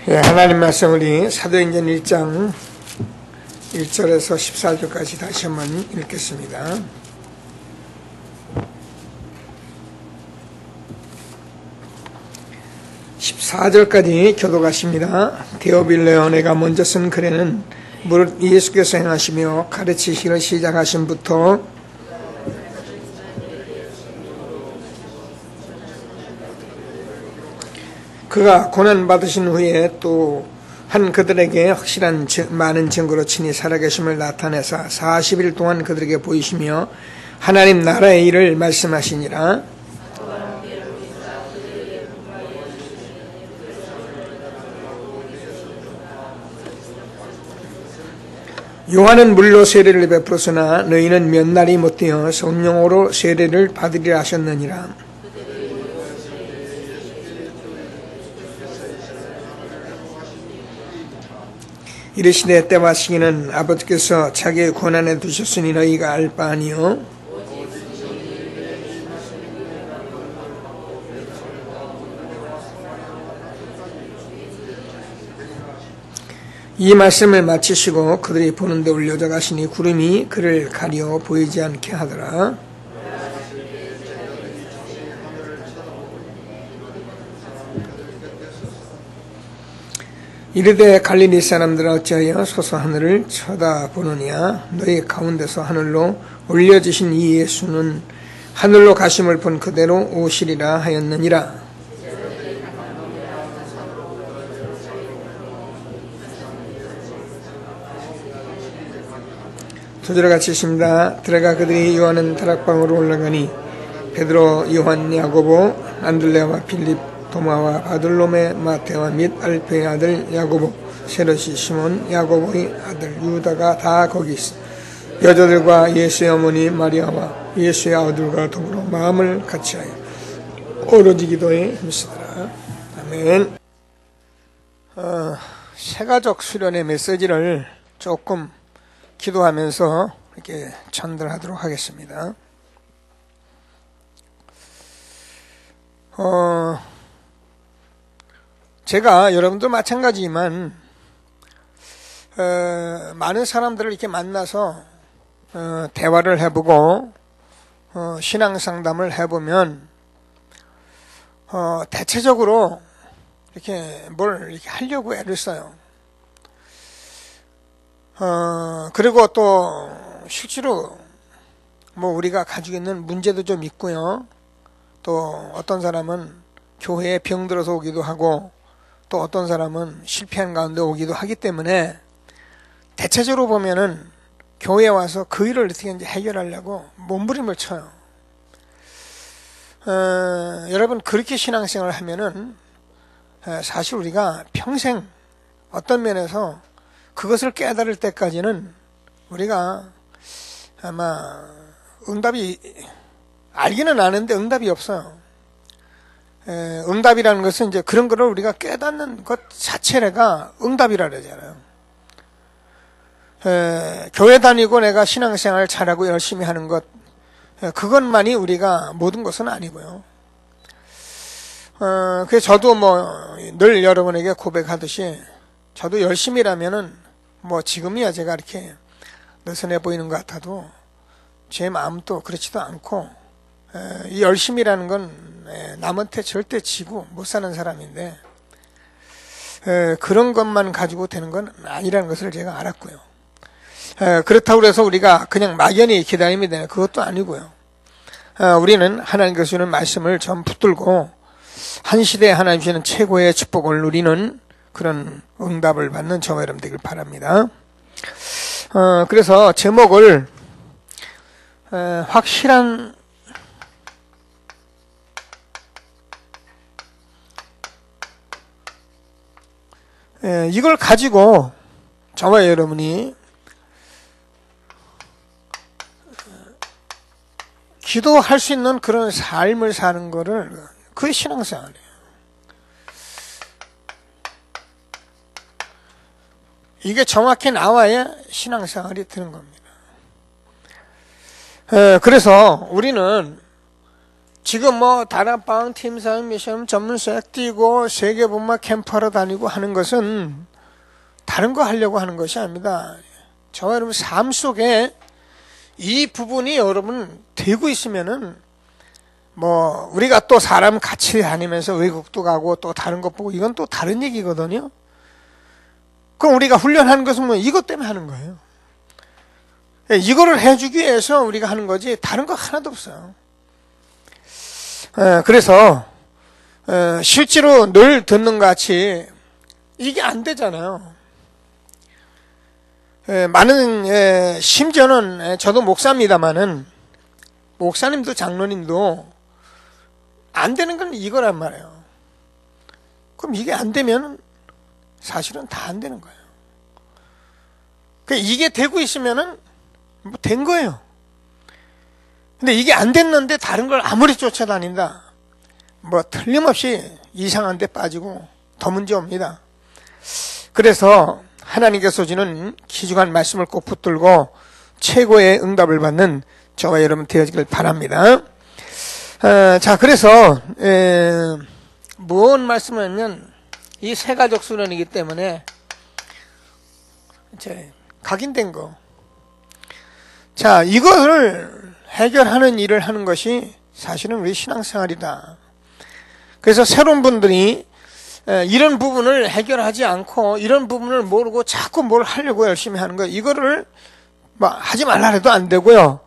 하나님 말씀 우리 사도행전 1장 1절에서 14절까지 다시 한번 읽겠습니다. (14절까지) 교독하십니다. 데오빌레오 내가 먼저 쓴 글에는 무릇 예수께서 행하시며 가르치시기를 시작하신부터 그가 고난받으신 후에 또 한 그들에게 확실한 많은 증거로 친히 살아계심을 나타내사 40일 동안 그들에게 보이시며 하나님 나라의 일을 말씀하시니라. 요한은 물로 세례를 베풀었으나 너희는 몇 날이 못되어 성령으로 세례를 받으리라 하셨느니라. 이르시되 때와 시기는 아버지께서 자기의 권한에 두셨으니 너희가 알 바 아니요 이 말씀을 마치시고 그들이 보는데 올려져 가시니 구름이 그를 가려 보이지 않게 하더라. 이르되 갈릴리 사람들아 어찌하여 서서 하늘을 쳐다보느냐. 너희 가운데서 하늘로 올려지신 이 예수는 하늘로 가심을 본 그대로 오시리라 하였느니라. 두 절 같이 있습니다. 들어가 그들이 요한은 다락방으로 올라가니 베드로, 요한, 야고보, 안드레아와 빌립, 도마와 바들로메, 마테와 및 알페의 아들 야고보, 세롯이 시몬, 야고보의 아들 유다가 다 거기 있어 여자들과 예수의 어머니 마리아와 예수의 아들과 더불어 마음을 같이하여 오로지 기도에 힘쓰더라. 아멘. 새가족 수련의 메시지를 조금 기도하면서 이렇게 전달하도록 하겠습니다. 제가 여러분도 마찬가지지만 많은 사람들을 이렇게 만나서 대화를 해보고 신앙 상담을 해보면 대체적으로 이렇게 뭘 이렇게 하려고 애를 써요. 그리고 또 실제로 뭐 우리가 가지고 있는 문제도 좀 있고요. 또 어떤 사람은 교회에 병들어서 오기도 하고 또 어떤 사람은 실패한 가운데 오기도 하기 때문에 대체적으로 보면은 교회에 와서 그 일을 어떻게 이제 해결하려고 몸부림을 쳐요. 여러분 그렇게 신앙생활을 하면은 사실 우리가 평생 어떤 면에서 그것을 깨달을 때까지는 우리가 아마 응답이 알기는 아는데 응답이 없어요. 응답이라는 것은 이제 그런 거를 우리가 깨닫는 것 자체가 응답이라 그러잖아요. 교회 다니고 내가 신앙생활 잘하고 열심히 하는 것, 그것만이 우리가 모든 것은 아니고요. 그래서 저도 뭐 늘 여러분에게 고백하듯이 저도 열심히라면은 뭐 지금이야 제가 이렇게 느슨해 보이는 것 같아도 제 마음도 그렇지도 않고 이 열심이라는 건 남한테 절대 지고 못 사는 사람인데 그런 것만 가지고 되는 건 아니라는 것을 제가 알았고요. 그렇다고 해서 우리가 그냥 막연히 기다리면 되는 그것도 아니고요. 우리는 하나님께서 주는 말씀을 좀 붙들고 한 시대에 하나님 주시는 최고의 축복을 누리는 그런 응답을 받는 저와 여러분 되길 바랍니다. 그래서 제목을 확실한 이걸 가지고 저와 여러분이 기도할 수 있는 그런 삶을 사는 거를 그게 신앙생활이에요. 이게 정확히 나와야 신앙생활이 되는 겁니다. 그래서 우리는 지금 뭐 다락방, 팀사역, 미션, 전문사역 뛰고 세계본마 캠프하러 다니고 하는 것은 다른 거 하려고 하는 것이 아닙니다. 저와 여러분 삶 속에 이 부분이 여러분 되고 있으면은 뭐 우리가 또 사람 같이 다니면서 외국도 가고 또 다른 것 보고 이건 또 다른 얘기거든요. 그럼 우리가 훈련하는 것은 뭐 이것 때문에 하는 거예요. 이거를 해주기 위해서 우리가 하는 거지 다른 거 하나도 없어요. 그래서 실제로 늘 듣는 것 같이 이게 안 되잖아요. 많은 심지어는 저도 목사입니다마는 목사님도 장로님도 안 되는 건 이거란 말이에요. 그럼 이게 안 되면 사실은 다 안 되는 거예요. 이게 되고 있으면은 뭐 된 거예요. 근데 이게 안 됐는데 다른 걸 아무리 쫓아다닌다, 뭐 틀림없이 이상한 데 빠지고 더 문제 옵니다. 그래서 하나님께서 주는 귀중한 말씀을 꼭 붙들고 최고의 응답을 받는 저와 여러분 되어지길 바랍니다. 자, 그래서 무언 말씀을 하면 이 세가족 수련이기 때문에 이제 각인된 거. 자, 이것을 해결하는 일을 하는 것이 사실은 우리 신앙생활이다. 그래서 새로운 분들이 이런 부분을 해결하지 않고 이런 부분을 모르고 자꾸 뭘 하려고 열심히 하는 거, 이거를 뭐 하지 말라 해도 안 되고요.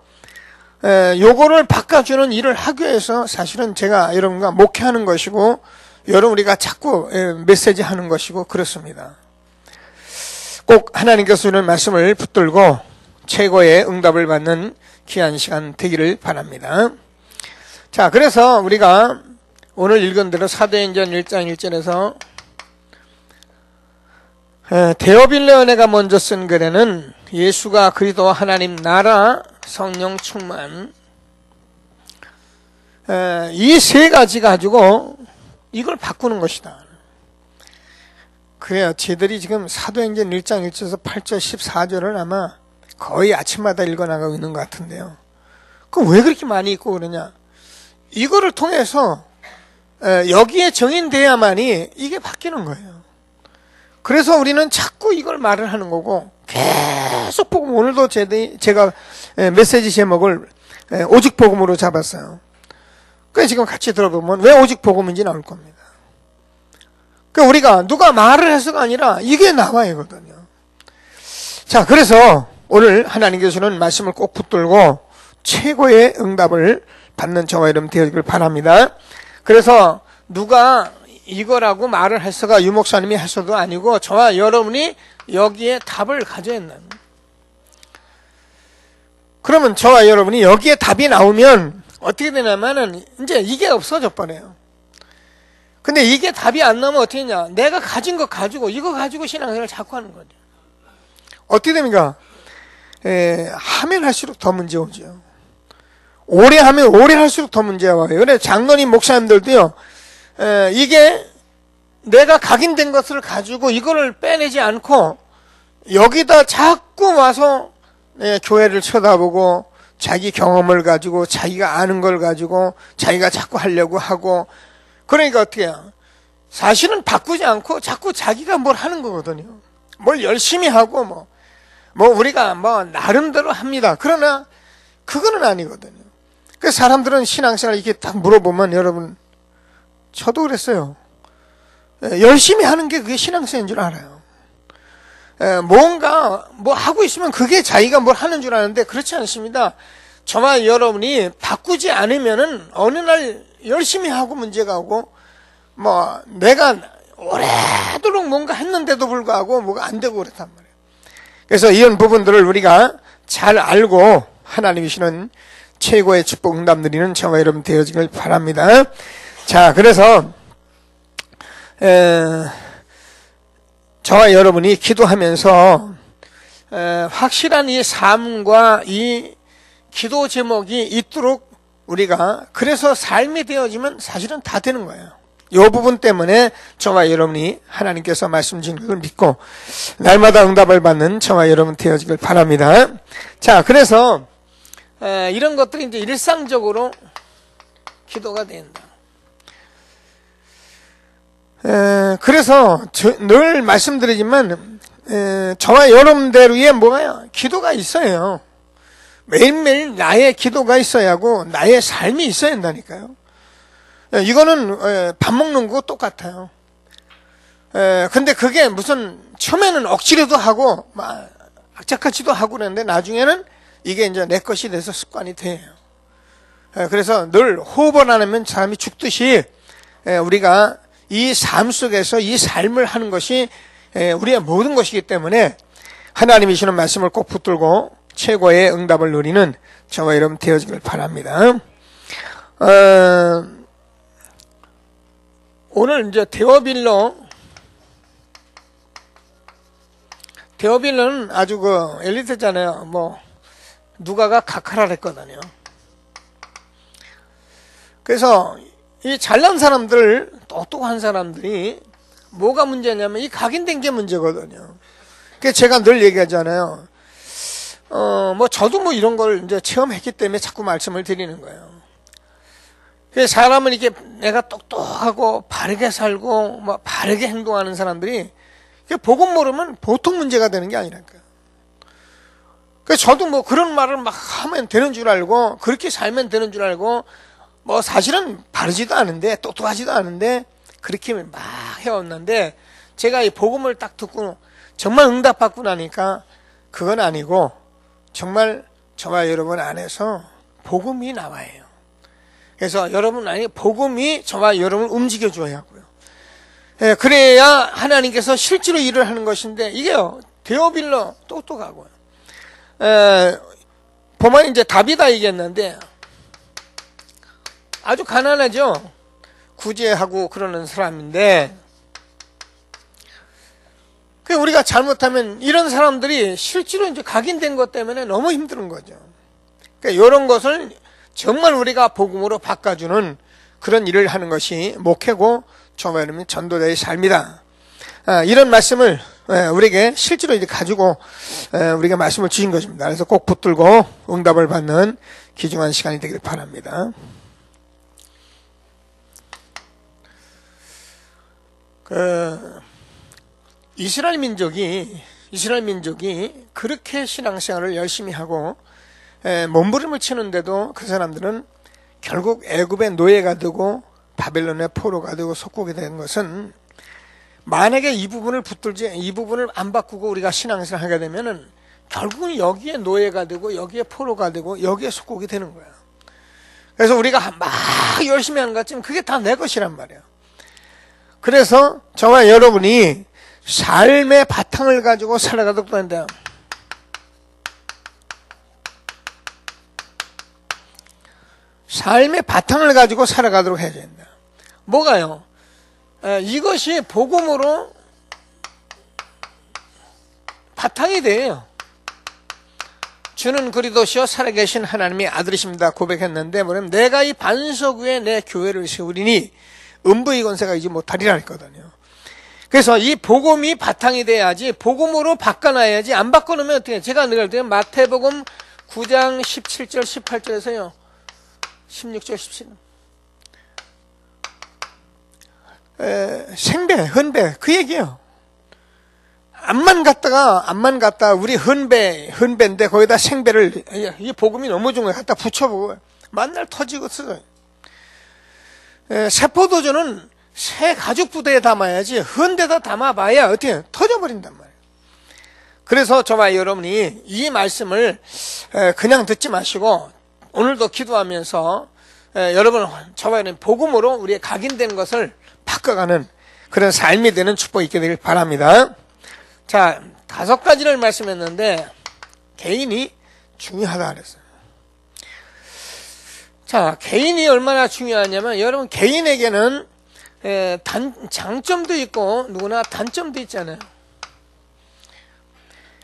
요거를 바꿔주는 일을 하기 위해서 사실은 제가 여러분과 목회하는 것이고 여러분 우리가 자꾸 메시지 하는 것이고 그렇습니다. 꼭 하나님께서 주는 말씀을 붙들고 최고의 응답을 받는 귀한 시간 되기를 바랍니다. 자, 그래서 우리가 오늘 읽은 대로 사도행전 1장 1절에서 데오빌레 은혜가 먼저 쓴 글에는 예수가 그리스도 하나님 나라 성령 충만, 이 세 가지 가지고 이걸 바꾸는 것이다. 그래요. 쟤들이 지금 사도행전 1장 1절에서 8절 14절을 아마 거의 아침마다 읽어나가고 있는 것 같은데요. 그럼 왜 그렇게 많이 읽고 그러냐? 이거를 통해서 여기에 정인돼야만이 이게 바뀌는 거예요. 그래서 우리는 자꾸 이걸 말을 하는 거고 계속 복음, 오늘도 제가 메시지 제목을 오직 복음으로 잡았어요. 그래서 지금 같이 들어보면 왜 오직 복음인지 나올 겁니다. 그러니까 우리가 누가 말을 해서가 아니라 이게 나와야거든요. 자, 그래서 오늘 하나님께서 주는 말씀을 꼭 붙들고 최고의 응답을 받는 저와 여러분 되어지길 바랍니다. 그래서 누가 이거라고 말을 해서가 유목사님이 해서도 아니고 저와 여러분이 여기에 답을 가져야 한다는. 그러면 저와 여러분이 여기에 답이 나오면 어떻게 되냐면은 이제 이게 없어져 버려요. 근데 이게 답이 안 나오면 어떻게 했냐? 내가 가진 거 가지고 이거 가지고 신앙생활을 자꾸 하는 거죠. 어떻게 됩니까? 하면 할수록 더 문제 오죠. 오래 하면 오래 할수록 더 문제가 와요. 그래 장로님 목사님들도요. 이게 내가 각인된 것을 가지고 이거를 빼내지 않고 여기다 자꾸 와서 교회를 쳐다보고 자기 경험을 가지고 자기가 아는 걸 가지고 자기가 자꾸 하려고 하고, 그러니까 어떻게 해요? 사실은 바꾸지 않고 자꾸 자기가 뭘 하는 거거든요. 뭘 열심히 하고 뭐 우리가 뭐 나름대로 합니다. 그러나 그거는 아니거든요. 그 사람들은 신앙생활 이렇게 딱 물어보면 여러분, 저도 그랬어요. 열심히 하는 게 그게 신앙생활인 줄 알아요. 뭔가 뭐 하고 있으면 그게 자기가 뭘 하는 줄 아는데 그렇지 않습니다. 저와 여러분이 바꾸지 않으면은 어느 날 열심히 하고 문제가 오고, 뭐 내가 오래도록 뭔가 했는데도 불구하고 뭐가 안 되고 그랬단 말이에요. 그래서 이런 부분들을 우리가 잘 알고 하나님이 주시는 최고의 축복 응답 누리는 저와 여러분 되어지길 바랍니다. 자, 그래서 저와 여러분이 기도하면서 확실한 이 삶과 이 기도 제목이 있도록 우리가, 그래서 삶이 되어지면 사실은 다 되는 거예요. 이 부분 때문에 저와 여러분이 하나님께서 말씀 주신 것을 믿고 날마다 응답을 받는 저와 여러분 되어지길 바랍니다. 자, 그래서 이런 것들이 이제 일상적으로 기도가 된다. 그래서 늘 말씀드리지만 저와 여러분들 뭐가요? 기도가 있어요. 매일매일 나의 기도가 있어야 하고 나의 삶이 있어야 한다니까요. 이거는 밥 먹는 거 똑같아요. 근데 그게 무슨 처음에는 억지로도 하고 막 악착같이도 하고 그러는데 나중에는 이게 이제 내 것이 돼서 습관이 돼요. 그래서 늘 호흡을 안 하면 사람이 죽듯이 우리가 이 삶 속에서 이 삶을 하는 것이 우리의 모든 것이기 때문에 하나님이 주시는 말씀을 꼭 붙들고 최고의 응답을 누리는 저와 여러분 되어지길 바랍니다. 오늘 이제 데어빌러는 아주 엘리트잖아요. 누가가 각하라 했거든요. 그래서 이 잘난 사람들, 똑똑한 사람들이 뭐가 문제냐면 이 각인된 게 문제거든요. 그래서 제가 늘 얘기하잖아요. 저도 이런 걸 이제 체험했기 때문에 자꾸 말씀을 드리는 거예요. 그래서 사람은 이렇게 내가 똑똑하고 바르게 살고 바르게 행동하는 사람들이 복음 모르면 보통 문제가 되는 게 아니라니까요. 그래서 저도 그런 말을 막 하면 되는 줄 알고 그렇게 살면 되는 줄 알고 사실은 바르지도 않은데 똑똑하지도 않은데 그렇게 막 해왔는데 제가 이 복음을 딱 듣고 정말 응답받고 나니까 그건 아니고 정말 저와 여러분 안에서 복음이 나와요. 그래서 여러분 안에 복음이 저와 여러분을 움직여줘야 하고요. 그래야 하나님께서 실제로 일을 하는 것인데 이게요 데어빌러 똑똑하고요. 보면 이제 다비다 얘기했는데 아주 가난하죠. 구제하고 그러는 사람인데 우리가 잘못하면 이런 사람들이 실제로 이제 각인된 것 때문에 너무 힘든 거죠. 그러니까 이런 것을 정말 우리가 복음으로 바꿔주는 그런 일을 하는 것이 목회고 저와 여러분 전도자의 삶이다. 이런 말씀을 우리에게 실제로 이제 가지고 우리가 말씀을 주신 것입니다. 그래서 꼭 붙들고 응답을 받는 귀중한 시간이 되길 바랍니다. 이스라엘 민족이 그렇게 신앙생활을 열심히 하고 몸부림을 치는데도 그 사람들은 결국 애굽의 노예가 되고 바벨론의 포로가 되고 속국이 된 것은 만약에 이 부분을 안 바꾸고 우리가 신앙생활을 하게 되면은 결국은 여기에 노예가 되고 여기에 포로가 되고 여기에 속국이 되는 거야. 그래서 우리가 막 열심히 하는 것 같지만 그게 다 내 것이란 말이야. 그래서 저와 여러분이 삶의 바탕을 가지고 살아가도록 한다. 삶의 바탕을 가지고 살아가도록 해야 된다. 뭐가요? 이것이 복음으로 바탕이 돼요. 주는 그리스도시요 살아계신 하나님의 아들이십니다 고백했는데 뭐냐면 내가 이 반석 위에 내 교회를 세우리니 음부의 권세가 이지 못하리라 했거든요. 그래서 이 복음이 바탕이 돼야지 복음으로 바꿔놔야지 안 바꿔놓으면 어떻게 해요? 제가 늘 때 마태복음 9장 17절 18절에서요 16절 17절 생배 헌배 그 얘기예요. 암만 갔다가 우리 헌배인데 거기다 생배를 이 복음이 너무 좋은 거예요. 갖다 붙여보고 만날 터지고 쓰어요. 새 포도주는 새 가죽 부대에 담아야지 헌데다 담아봐야 어떻게 터져버린단 말이에요. 그래서 저와 여러분이 이 말씀을 그냥 듣지 마시고 오늘도 기도하면서 여러분 저와 여러분 복음으로 우리의 각인된 것을 바꿔가는 그런 삶이 되는 축복이 있게 되길 바랍니다. 자, 5가지를 말씀했는데 개인이 중요하다 그랬어요. 자, 개인이 얼마나 중요하냐면 여러분 개인에게는 장점도 있고 누구나 단점도 있잖아요.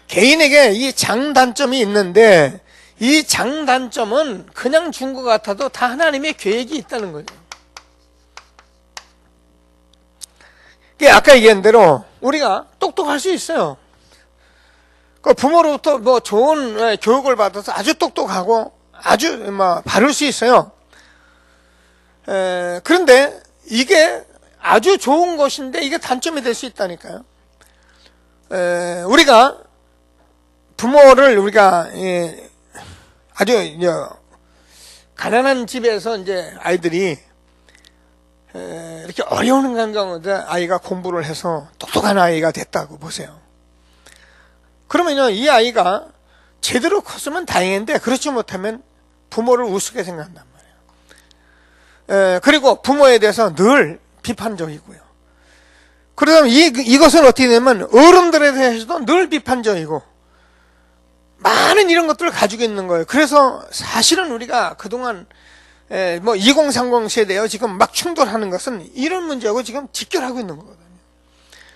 개인에게 이 장단점이 있는데 이 장단점은 그냥 준 것 같아도 다 하나님의 계획이 있다는 거죠. 아까 얘기한 대로 우리가 똑똑할 수 있어요. 부모로부터 좋은 교육을 받아서 아주 똑똑하고 아주 바를 수 있어요. 그런데 이게 아주 좋은 것인데 이게 단점이 될 수 있다니까요. 우리가 부모를 우리가 아주 가난한 집에서 이제 아이들이 이렇게 어려운 환경인데 아이가 공부를 해서 똑똑한 아이가 됐다고 보세요. 그러면요, 이 아이가 제대로 컸으면 다행인데 그렇지 못하면 부모를 우습게 생각한단 말이에요. 그리고 부모에 대해서 늘 비판적이고요. 그러면 이것은 어떻게 되냐면 어른들에 대해서도 늘 비판적이고 많은 이런 것들을 가지고 있는 거예요. 그래서 사실은 우리가 그동안 2030 세대요 지금 막 충돌하는 것은 이런 문제하고 지금 직결하고 있는 거거든요.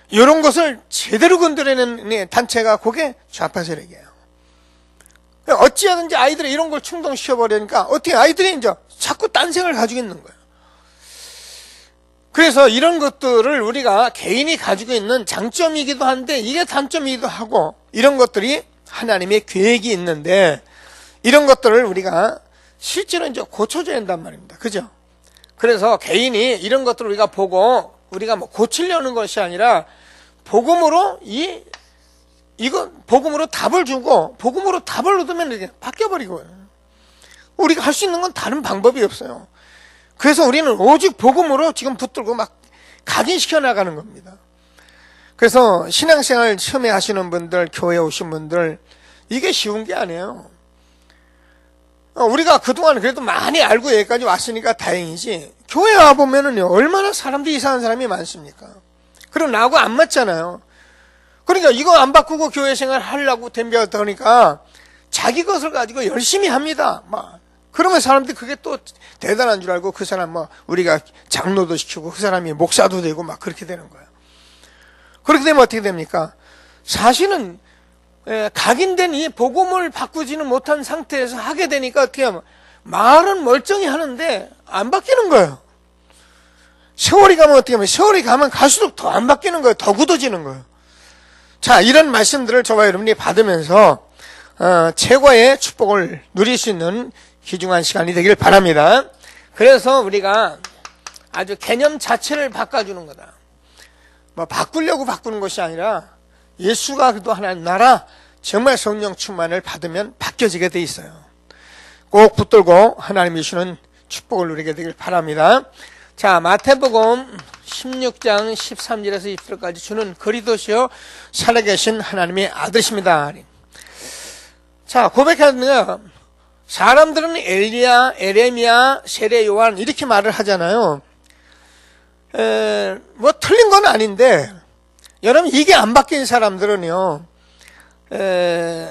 이런 것을 제대로 건드리는 단체가 그게 좌파 세력이에요. 어찌하든지 아이들이 이런 걸 충동시켜버리니까 어떻게 아이들이 이제 자꾸 딴 생각을 가지고 있는 거예요. 그래서 이런 것들을 우리가 개인이 가지고 있는 장점이기도 한데 이게 단점이기도 하고 이런 것들이 하나님의 계획이 있는데 이런 것들을 우리가 실제로 이제 고쳐줘야 한단 말입니다. 그죠? 그래서 개인이 이런 것들을 우리가 보고 우리가 뭐 고치려는 것이 아니라 복음으로 복음으로 답을 주고 복음으로 답을 얻으면 이렇게 바뀌어버리고 우리가 할 수 있는 건 다른 방법이 없어요. 그래서 우리는 오직 복음으로 지금 붙들고 막 각인시켜 나가는 겁니다. 그래서 신앙생활 처음에 하시는 분들, 교회에 오신 분들 이게 쉬운 게 아니에요. 우리가 그동안 그래도 많이 알고 여기까지 왔으니까 다행이지 교회 와보면은요 얼마나 사람들이 이상한 사람이 많습니까? 그리고 나하고 안 맞잖아요. 그러니까 이거 안 바꾸고 교회 생활 하려고 덤벼다 보니까 자기 것을 가지고 열심히 합니다. 막 그러면 사람들이 그게 또 대단한 줄 알고 그 사람 우리가 장로도 시키고 그 사람이 목사도 되고 막 그렇게 되는 거예요. 그렇게 되면 어떻게 됩니까? 사실은 각인된 이 복음을 바꾸지는 못한 상태에서 하게 되니까 어떻게 하면 말은 멀쩡히 하는데 안 바뀌는 거예요. 세월이 가면 어떻게 하면 세월이 가면 갈수록 더 안 바뀌는 거예요. 더 굳어지는 거예요. 자, 이런 말씀들을 저와 여러분이 받으면서 최고의 축복을 누릴 수 있는 귀중한 시간이 되길 바랍니다. 그래서 우리가 아주 개념 자체를 바꿔주는 거다. 뭐 바꾸려고 바꾸는 것이 아니라 예수가 그도 하나님 나라 정말 성령 충만을 받으면 바뀌어지게 돼 있어요. 꼭 붙들고 하나님이 주시는 축복을 누리게 되길 바랍니다. 자, 마태복음 16장 13절에서 20절까지 주는 그리스도시요 살아계신 하나님의 아들이십니다. 자, 고백하는데요. 사람들은 엘리야, 에레미야, 세례 요한 이렇게 말을 하잖아요. 뭐 틀린 건 아닌데 여러분 이게 안 바뀐 사람들은요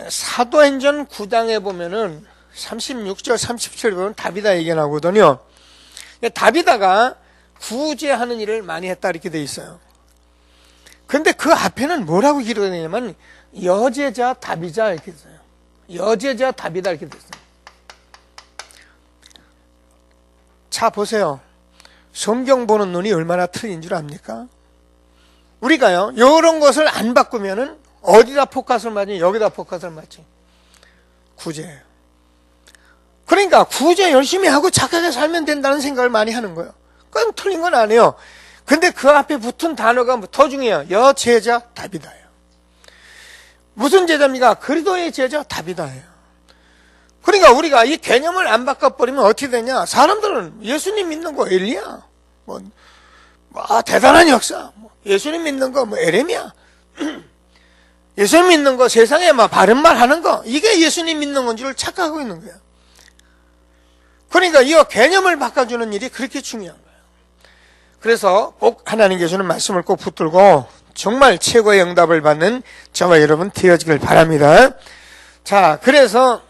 사도행전 9장에 보면은 36절 37절 보면 다비다 얘기 나오거든요. 다비다가 구제하는 일을 많이 했다 이렇게 돼 있어요. 근데 그 앞에는 뭐라고 기록되어 있냐면 여제자 다비자 이렇게 있어요. 여제자 다비다 이렇게 돼 있어요. 자, 보세요. 성경 보는 눈이 얼마나 틀린 줄 압니까? 우리가요, 이런 것을 안 바꾸면은 어디다 포커스를 맞지? 여기다 포커스를 맞지? 구제예요. 그러니까 구제 열심히 하고 착하게 살면 된다는 생각을 많이 하는 거예요. 그건 틀린 건 아니에요. 근데 그 앞에 붙은 단어가 더 중요해요. 여제자 다비다예요. 무슨 제자입니까? 그리스도의 제자 다비다예요. 그러니까 우리가 이 개념을 안 바꿔버리면 어떻게 되냐? 사람들은 예수님 믿는 거 엘리야, 대단한 역사, 예수님 믿는 거 에레미야, 예수님 믿는 거 세상에 바른 말 하는 거 이게 예수님 믿는 건 줄 착각하고 있는 거예요. 그러니까 이 개념을 바꿔주는 일이 그렇게 중요한 거예요. 그래서 꼭 하나님께 주는 말씀을 꼭 붙들고 정말 최고의 응답을 받는 저와 여러분 되어지길 바랍니다. 자, 그래서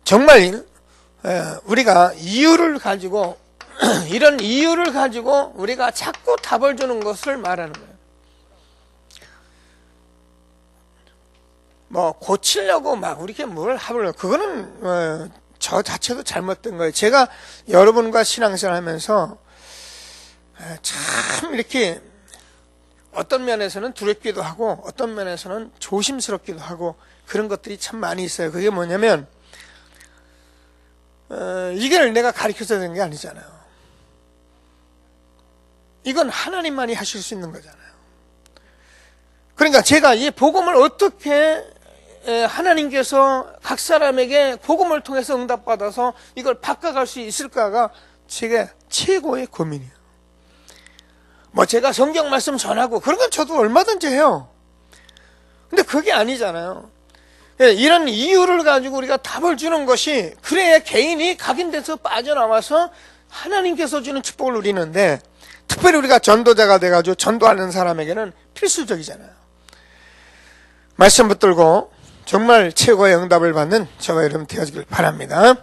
정말 우리가 이유를 가지고 이런 이유를 가지고 우리가 자꾸 답을 주는 것을 말하는 거예요. 고치려고 이렇게 뭘 하려고 그거는 저 자체도 잘못된 거예요. 제가 여러분과 신앙생활 하면서 참 이렇게 어떤 면에서는 두렵기도 하고 어떤 면에서는 조심스럽기도 하고 그런 것들이 참 많이 있어요. 그게 뭐냐면 이걸 내가 가르쳐서 되는 게 아니잖아요. 이건 하나님만이 하실 수 있는 거잖아요. 그러니까 제가 이 복음을 어떻게 하나님께서 각 사람에게 복음을 통해서 응답받아서 이걸 바꿔갈 수 있을까가 제가 최고의 고민이에요. 뭐 제가 성경 말씀 전하고 그런 건 저도 얼마든지 해요. 근데 그게 아니잖아요. 이런 이유를 가지고 우리가 답을 주는 것이 그래야 개인이 각인돼서 빠져나와서 하나님께서 주는 축복을 누리는데, 특별히 우리가 전도자가 돼가지고 전도하는 사람에게는 필수적이잖아요. 말씀 붙들고 정말 최고의 응답을 받는 저와 여러분 되어지길 바랍니다.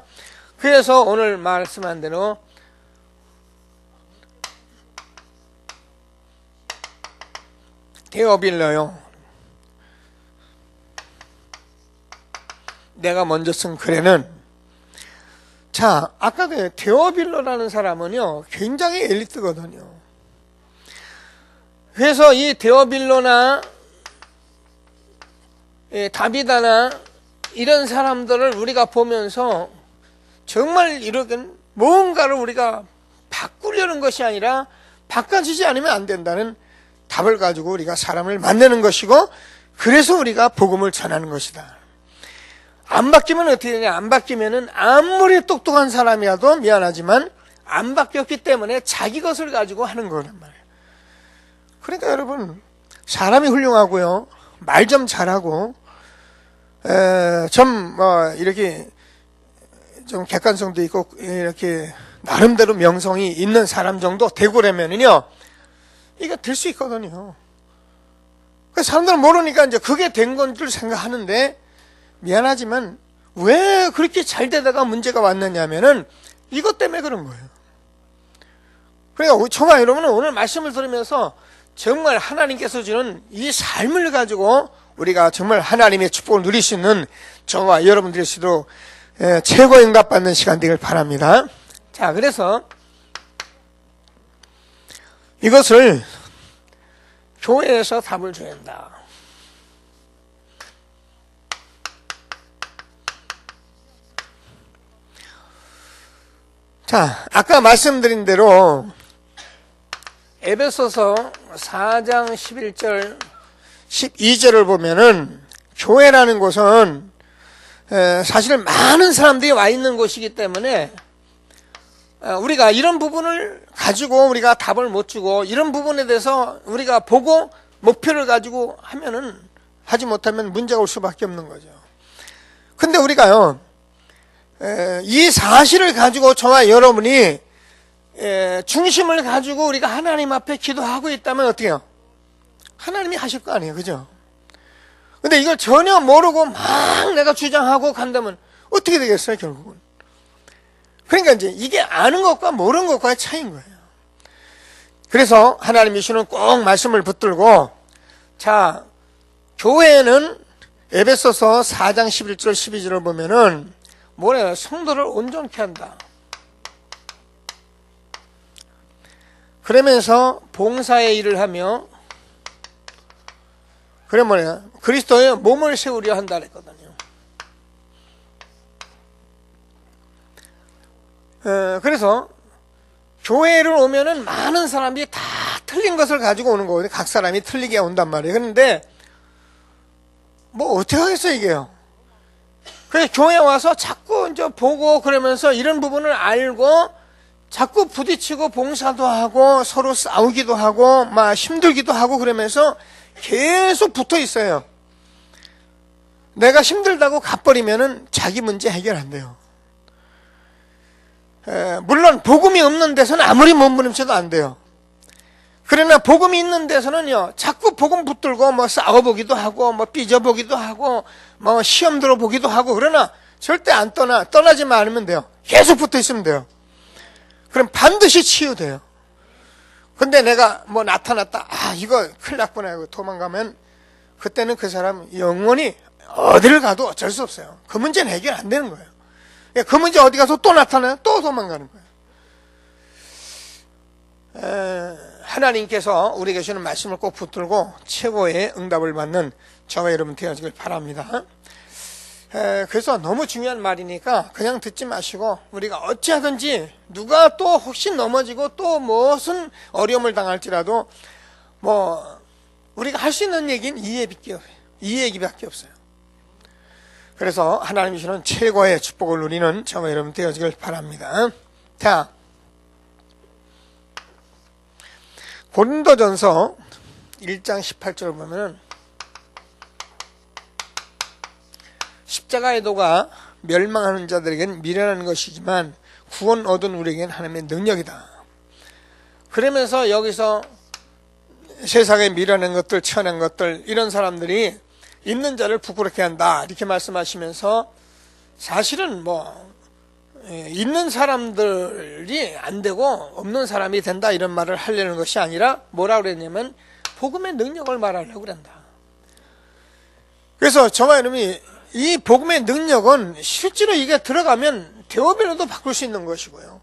그래서 오늘 말씀한 대로 데어빌러요, 내가 먼저 쓴 글에는, 자, 아까 그 데어빌러라는 사람은요 굉장히 엘리트거든요. 그래서 이 데어빌러나 다비다나 이런 사람들을 우리가 보면서 정말 이렇게 뭔가를 우리가 바꾸려는 것이 아니라 바꿔주지 않으면 안 된다는 답을 가지고 우리가 사람을 만나는 것이고, 그래서 우리가 복음을 전하는 것이다. 안 바뀌면 어떻게 되냐? 안 바뀌면은 아무리 똑똑한 사람이라도 미안하지만 안 바뀌었기 때문에 자기 것을 가지고 하는 거란 말이에요. 그러니까 여러분, 사람이 훌륭하고요, 말 좀 잘하고 좀 이렇게 좀 객관성도 있고 이렇게 나름대로 명성이 있는 사람 정도 되고라면은요 이게 될 수 있거든요. 그 사람들은 모르니까 이제 그게 된 건 줄 생각하는데, 미안하지만 왜 그렇게 잘 되다가 문제가 왔느냐면은 이것 때문에 그런 거예요. 그러니까 저와 여러분은 오늘 말씀을 들으면서 정말 하나님께서 주는 이 삶을 가지고 우리가 정말 하나님의 축복을 누릴 수 있는 저와 여러분들이 수도 최고의 응답받는 시간 되길 바랍니다. 자, 그래서 이것을 교회에서 답을 줘야 한다. 자, 아까 말씀드린 대로 에베소서 4장 11절 12절을 보면은 교회라는 곳은 사실 많은 사람들이 와 있는 곳이기 때문에 우리가 이런 부분을 가지고 우리가 답을 못 주고, 이런 부분에 대해서 우리가 보고 목표를 가지고 하면은, 하지 못하면 문제가 올 수밖에 없는 거죠. 근데 우리가요 이 사실을 가지고 저와 여러분이 중심을 가지고 우리가 하나님 앞에 기도하고 있다면 어떻게 해요? 하나님이 하실 거 아니에요, 그죠? 근데 이걸 전혀 모르고 막 내가 주장하고 간다면 어떻게 되겠어요, 결국은? 그러니까 이제 이게 아는 것과 모르는 것과의 차이인 거예요. 그래서 하나님이 주는 꼭 말씀을 붙들고, 자, 교회는 에베소서 4장 11절 12절을 보면은 뭐래요? 성도를 온전케 한다. 그러면서 봉사의 일을 하며, 그래 뭐냐? 그리스도의 몸을 세우려 한다 그랬거든요. 그래서 교회를 오면은 많은 사람들이 다 틀린 것을 가지고 오는 거거든요. 각 사람이 틀리게 온단 말이에요. 그런데 뭐 어떻게 하겠어요, 이게요? 그래서 교회 와서 자꾸 이제 보고 그러면서 이런 부분을 알고 자꾸 부딪히고 봉사도 하고 서로 싸우기도 하고 막 힘들기도 하고 그러면서 계속 붙어 있어요. 내가 힘들다고 가버리면은 자기 문제 해결 안 돼요. 물론 복음이 없는 데서는 아무리 몸부림쳐도 안 돼요. 그러나 복음이 있는 데서는요 자꾸 복음 붙들고 뭐 싸워보기도 하고 뭐 삐져보기도 하고 뭐 시험 들어보기도 하고, 그러나 절대 안 떠나지만 않으면 돼요. 계속 붙어 있으면 돼요. 그럼 반드시 치유돼요. 근데 내가 뭐 나타났다, 이거 큰일 났구나 하고 도망가면 그때는 그 사람 영원히 어디를 가도 어쩔 수 없어요. 그 문제는 해결 안 되는 거예요. 그 문제 어디 가서 또 나타나요? 또 도망가는 거예요. 하나님께서 우리에게 주는 말씀을 꼭 붙들고 최고의 응답을 받는 저와 여러분 되어지길 바랍니다. 그래서 너무 중요한 말이니까 그냥 듣지 마시고 우리가 어찌하든지 누가 또 혹시 넘어지고 또 무슨 어려움을 당할지라도 뭐 우리가 할 수 있는 얘기는 이 얘기밖에 없어요. 그래서 하나님이 주시는 최고의 축복을 누리는 저와 여러분 되어지길 바랍니다. 자, 고린도전서 1장 18절을 보면은 십자가의 도가 멸망하는 자들에겐 미련한 것이지만 구원 얻은 우리에겐 하나님의 능력이다. 그러면서 여기서 세상에 미련한 것들, 천한 것들, 이런 사람들이 있는 자를 부끄럽게 한다 이렇게 말씀하시면서 사실은 있는 사람들이 안 되고 없는 사람이 된다 이런 말을 하려는 것이 아니라 뭐라 그랬냐면 복음의 능력을 말하려고 그런다. 그래서 저와 여러분이 이 복음의 능력은 실제로 이게 들어가면 대오변호도 바꿀 수 있는 것이고요.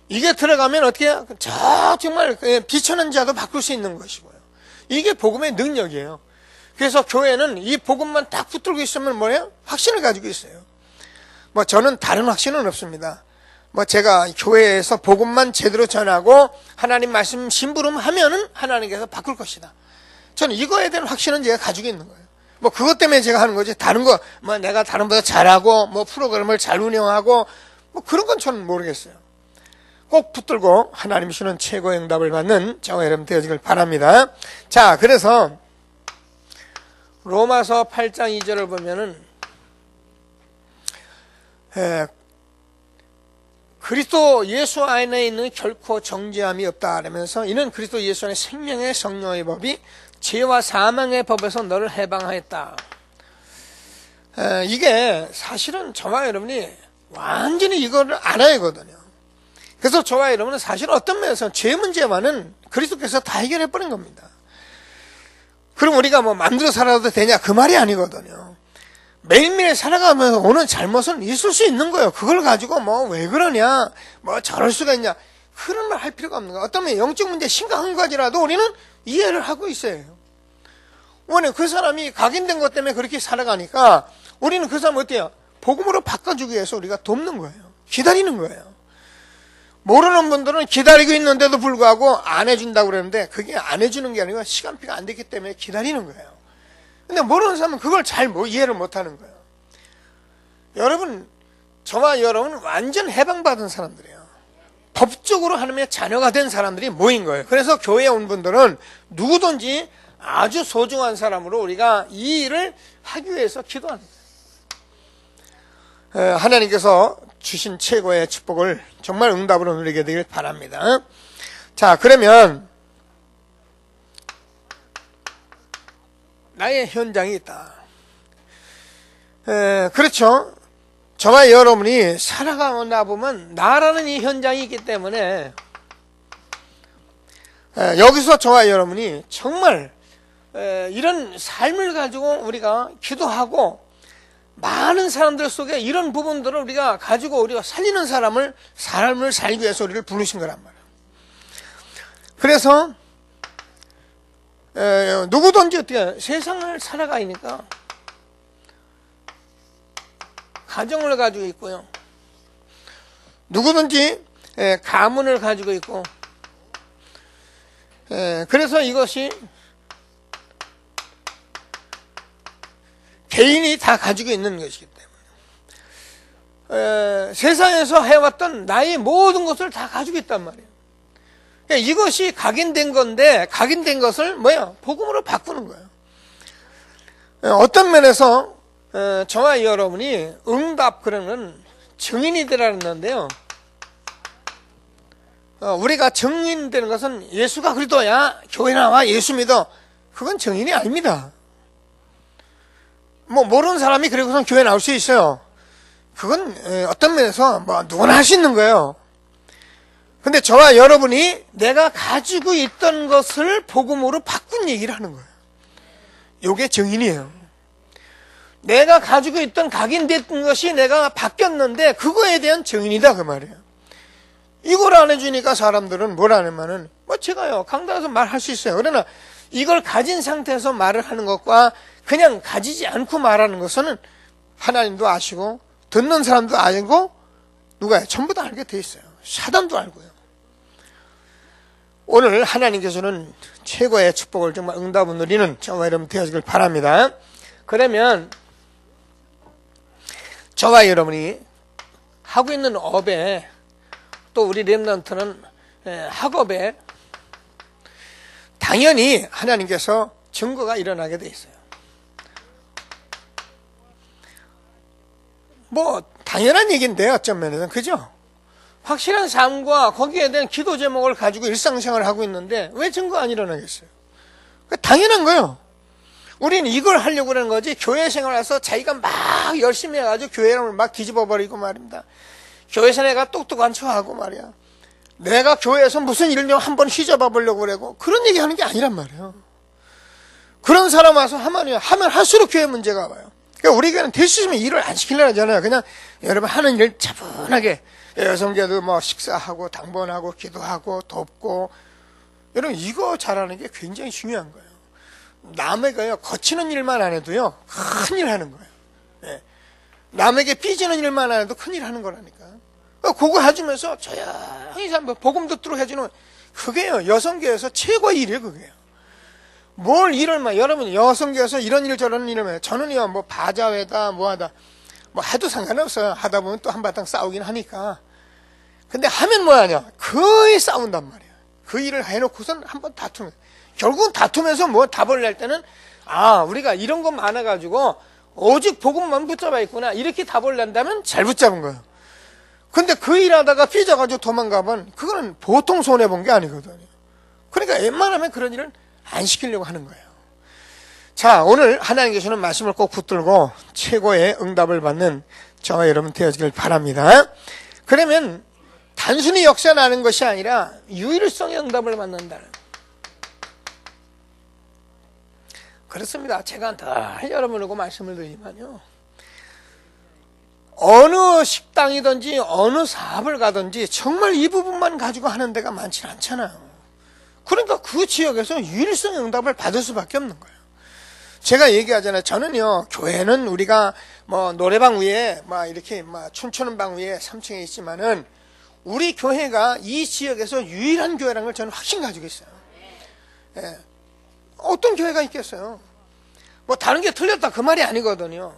이게 들어가면 어떻게 정말 비천한 자도 바꿀 수 있는 것이고요. 이게 복음의 능력이에요. 그래서 교회는 이 복음만 딱 붙들고 있으면 뭐예요? 확신을 가지고 있어요. 저는 다른 확신은 없습니다. 제가 교회에서 복음만 제대로 전하고 하나님 말씀 심부름하면은 하나님께서 바꿀 것이다. 저는 이거에 대한 확신은 제가 가지고 있는 거예요. 그것 때문에 제가 하는 거지. 다른 거, 내가 다른 보다 잘하고, 프로그램을 잘 운영하고, 그런 건 저는 모르겠어요. 꼭 붙들고 하나님이 주는 최고의 응답을 받는 저와 여러분 되어지길 바랍니다. 자, 그래서 로마서 8장 2절을 보면은 그리스도 예수 안에 있는 결코 정죄함이 없다 그러면서 이는 그리스도 예수 안에 생명의 성령의 법이 죄와 사망의 법에서 너를 해방하였다. 이게 사실은 저와 여러분이 완전히 이거를 알아야 하거든요. 그래서 저와 여러분은 사실 어떤 면에서 죄 문제만은 그리스도께서 다 해결해버린 겁니다. 그럼 우리가 마음대로 살아도 되냐? 그 말이 아니거든요. 매일매일 살아가면서 오는 잘못은 있을 수 있는 거예요. 그걸 가지고 왜 그러냐? 저럴 수가 있냐? 그런 말 할 필요가 없는 거예요. 어떤 영적 문제 심각한 거지라도 우리는 이해를 하고 있어요. 왜냐면 그 사람이 각인된 것 때문에 그렇게 살아가니까 우리는 그 사람 어때요? 복음으로 바꿔주기 위해서 우리가 돕는 거예요. 기다리는 거예요. 모르는 분들은 기다리고 있는데도 불구하고 안 해준다고 그러는데 그게 안 해주는 게 아니고 시간표가 안 됐기 때문에 기다리는 거예요. 근데 모르는 사람은 그걸 잘 이해를 못하는 거예요. 여러분, 저와 여러분은 완전 해방받은 사람들이에요. 법적으로 하나님의 자녀가 된 사람들이 모인 거예요. 그래서 교회에 온 분들은 누구든지 아주 소중한 사람으로 우리가 이 일을 하기 위해서 기도하는 거예요. 하나님께서 주신 최고의 축복을 정말 응답으로 누리게 되길 바랍니다. 자, 그러면 나의 현장이 있다. 그렇죠. 저와 여러분이 살아가나 보면 나라는 이 현장이 있기 때문에 여기서 저와 여러분이 정말 이런 삶을 가지고 우리가 기도하고 많은 사람들 속에 이런 부분들을 우리가 가지고 우리가 살리는 삶을 살기 위해서 우리를 부르신 거란 말이에요. 그래서 누구든지 어떻게 세상을 살아가니까 가정을 가지고 있고요. 누구든지 가문을 가지고 있고 그래서 이것이 개인이 다 가지고 있는 것이기 때문에 세상에서 해왔던 나의 모든 것을 다 가지고 있단 말이에요. 그러니까 이것이 각인된 건데 각인된 것을 복음으로 바꾸는 거예요. 어떤 면에서 저와 여러분이 응답 그러는 증인이 되라는데요. 우리가 증인되는 것은 예수가 그리스도야, 교회 나와 예수 믿어. 그건 증인이 아닙니다. 모르는 사람이 그리고선 교회 나올 수 있어요. 그건 어떤 면에서 누구나 할 수 있는 거예요. 근데 저와 여러분이 내가 가지고 있던 것을 복음으로 바꾼 얘기를 하는 거예요. 이게 증인이에요. 내가 가지고 있던 각인됐던 것이 내가 바뀌었는데 그거에 대한 증인이다 그 말이에요. 이걸 안 해주니까 사람들은 뭘 안 하면은 제가요 강단에서 말할 수 있어요. 그러나 이걸 가진 상태에서 말을 하는 것과 그냥 가지지 않고 말하는 것은 하나님도 아시고 듣는 사람도 알고 누가요? 전부 다 알게 돼 있어요. 사단도 알고요. 오늘 하나님께서는 최고의 축복을 정말 응답을 누리는 저와 여러분 되어지길 바랍니다. 그러면 저와 여러분이 하고 있는 업에 또 우리 렘넌트는 학업에 당연히 하나님께서 증거가 일어나게 돼 있어요. 뭐 당연한 얘기인데 어쩌면은 그죠? 확실한 삶과 거기에 대한 기도 제목을 가지고 일상생활을 하고 있는데 왜 증거가 안 일어나겠어요? 당연한 거예요. 우리는 이걸 하려고 그러는 거지 교회 생활에서 자기가 막 열심히 해가지고 교회를 막 뒤집어버리고 말입니다. 교회에서 내가 똑똑한 척하고 말이야. 내가 교회에서 무슨 일을 한번 휘잡아 보려고 그러고 그런 얘기 하는 게 아니란 말이에요. 그런 사람 와서 하면 할수록 교회 문제가 와요. 그러니까 우리 교회는 될 수 있으면 일을 안 시키려고 하잖아요. 그냥 여러분 하는 일 차분하게 여성계도 뭐 식사하고 당번하고 기도하고 돕고 여러분 이거 잘하는 게 굉장히 중요한 거예요. 남에게요 거치는 일만 안 해도요 큰일 하는 거예요. 네. 남에게 삐지는 일만 안 해도 큰일 하는 거라니까. 그거 해주면서 조용히 복음 듣도록 해주는 그게요 여성계에서 최고의 일이에요. 그게요. 뭘 일을 막 여러분 여성계에서 이런 일 저런 일을 해요. 저는요 뭐 바자회다 뭐하다 뭐 해도 상관없어요. 하다 보면 또 한바탕 싸우긴 하니까. 근데 하면 뭐하냐 거의 싸운단 말이야. 그 일을 해놓고선 한번 다투면 결국은 다투면서 뭐 답을 낼 때는 우리가 이런 거 많아가지고 오직 복음만 붙잡아 있구나 이렇게 답을 낸다면 잘 붙잡은 거예요. 근데 그 일하다가 삐져가지고 도망가면 그거는 보통 손해본 게 아니거든요. 그러니까 웬만하면 그런 일은 안 시키려고 하는 거예요. 자, 오늘 하나님께서는 말씀을 꼭 붙들고 최고의 응답을 받는 저와 여러분 되어지길 바랍니다. 그러면 단순히 역사나는 것이 아니라 유일성의 응답을 받는다는. 그렇습니다. 제가 늘 여러분하고 말씀을 드리지만요. 어느 식당이든지 어느 사업을 가든지 정말 이 부분만 가지고 하는 데가 많지 않잖아요. 그러니까 그 지역에서 유일성의 응답을 받을 수밖에 없는 거예요. 제가 얘기하잖아요. 저는요, 교회는 우리가 뭐 노래방 위에 막 이렇게 막 춤추는 방 위에 3층에 있지만은 우리 교회가 이 지역에서 유일한 교회라는 걸 저는 확신 가지고 있어요. 예. 어떤 교회가 있겠어요? 뭐 다른 게 틀렸다 그 말이 아니거든요.